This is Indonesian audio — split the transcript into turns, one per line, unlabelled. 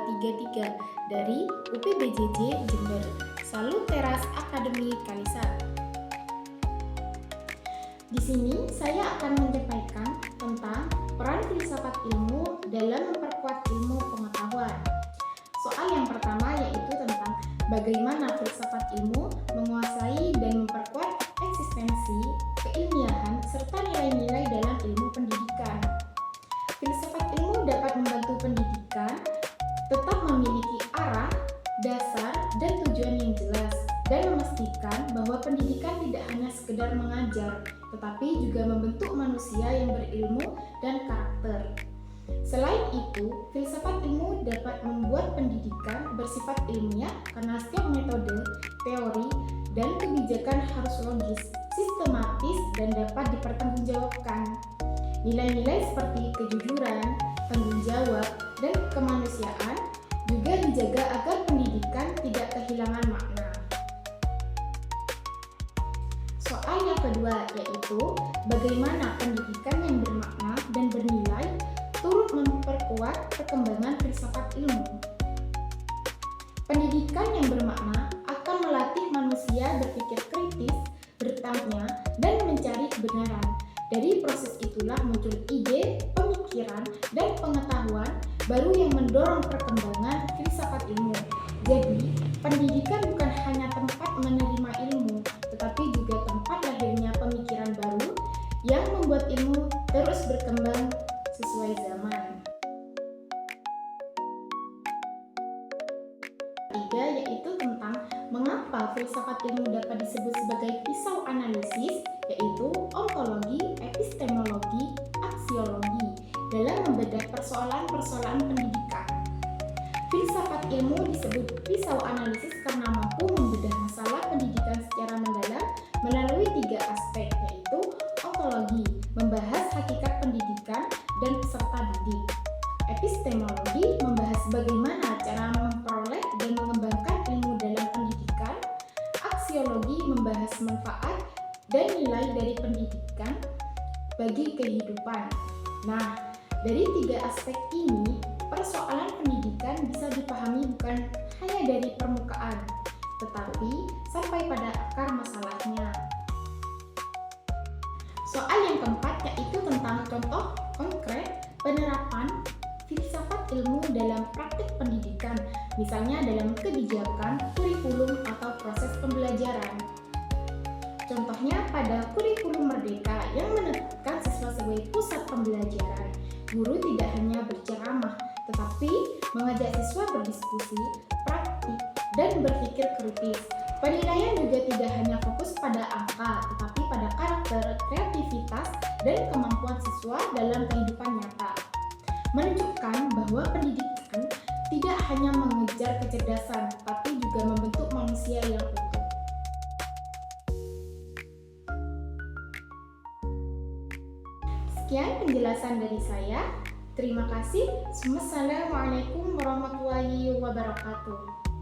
233 dari UPBJJ Jember, Salut Teras Akademi Kalisa. Di sini saya akan menyampaikan tentang peran filsafat ilmu dalam memperkuat ilmu pengetahuan. Soal yang pertama yaitu tentang bagaimana filsafat ilmu menguasai dan memperkuat eksistensi, keilmiahan, serta nilai-nilai dalam ilmu pendidikan. Filsafat ilmu dapat membantu pendidikan tetap memiliki arah, dasar, dan tujuan yang jelas, dan memastikan bahwa pendidikan tidak hanya sekedar mengajar, tetapi juga membentuk manusia yang berilmu dan karakter. Selain itu, filsafat ilmu dapat membuat pendidikan bersifat ilmiah karena setiap metode, teori, dan kebijakan harus logis, sistematis, dan dapat dipertanggungjawabkan. Nilai-nilai seperti kejujuran, tanggung jawab, dan kemanusiaan juga dijaga agar pendidikan tidak kehilangan makna. Soal yang kedua yaitu bagaimana pendidikan yang bermakna dan bernilai turut memperkuat perkembangan filsafat ilmu. Pendidikan yang bermakna akan melatih manusia berpikir kritis, bertanya, dan mencari kebenaran. Dari proses itulah muncul ide, pemikiran, dan pengetahuan baru yang mendorong perkembangan filsafat ilmu. Jadi, pendidikan bukan hanya tempat menerima ilmu, tetapi juga tempat lahirnya pemikiran baru yang membuat ilmu terus berkembang sesuai zaman. Ketiga yaitu tentang mengapa filsafat ilmu dapat disebut sebagai pisau analisis, yaitu ontologi, epistemologi, aksiologi dalam membedah persoalan-persoalan pendidikan. Filsafat ilmu disebut pisau analisis karena mampu membedah masalah pendidikan secara mendalam melalui tiga aspek, yaitu ontologi, membahas hakikat pendidikan dan peserta didik. Epistemologi membahas bagaimana cara memperoleh dan mengembangkan ilmu dalam pendidikan. Aksiologi membahas manfaat dan nilai dari pendidikan bagi kehidupan. Nah, dari tiga aspek ini, persoalan pendidikan bisa dipahami bukan hanya dari permukaan, tetapi sampai pada akar masalahnya. Soal yang keempat yaitu tentang contoh konkret penerapan filsafat ilmu dalam praktik pendidikan, misalnya dalam kebijakan, kurikulum, atau proses pembelajaran. Contohnya pada kurikulum Merdeka yang menetapkan siswa sebagai pusat pembelajaran, guru tidak hanya berceramah, tetapi mengajak siswa berdiskusi, praktik, dan berpikir kritis. Penilaian juga tidak hanya fokus pada angka, tetapi pada karakter, kreativitas, dan kemampuan siswa dalam kehidupan nyata. Menunjukkan bahwa pendidikan tidak hanya mengejar kecerdasan, tapi juga membentuk manusia yang utuh. Sekian penjelasan dari saya. Terima kasih. Wassalamualaikum warahmatullahi wabarakatuh.